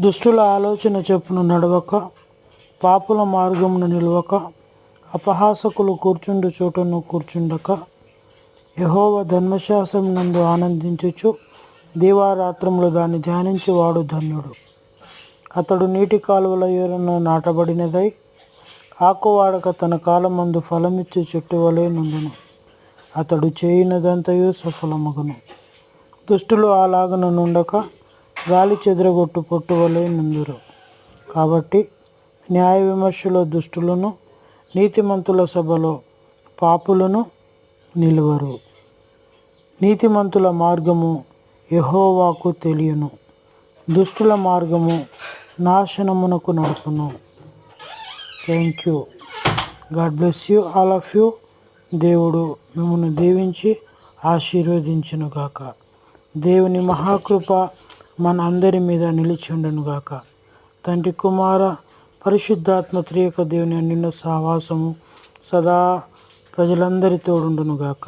దుష్టుల ఆలోచన చొప్పున నడవక, పాపుల మార్గమున నిలవక, అపహాసకులు కూర్చుండు చోటను కూర్చుండక, యెహోవా ధర్మశాస్త్రం నందు ఆనందించుచు దీవారాత్రములు దాన్ని ధ్యానించువాడు ధన్యుడు. అతడు నీటి కాలువల యొరను నాటబడినదై ఆకువాడక తన కాలమందు ఫలమిచ్చు చెట్టు వలె నుండును. అతడు చేయునదంతయు సఫలమగును. దుష్టులు అలాగన నుండక గాలి చెదరగొట్టు పొట్టు వలె నుందురు. కాబట్టి న్యాయ విమర్శలో దుష్టులను, నీతిమంతుల సభలో పాపులను నిలువరు. నీతిమంతుల మార్గము యెహోవాకు తెలియను, దుష్టుల మార్గము నాశనమునకు నడుపును. Thank you. God bless you all of you. దేవుడు మిమ్మల్ని దీవించి ఆశీర్వదించునుగాక. దేవుని మహాకృప మన అందరి మీద నిలిచిండునుగాక. తండ్రి, కుమార, పరిశుద్ధాత్మ త్రియక దేవుని నిన్న సహవాసము సదా ప్రజలందరి తోడుండునుగాక.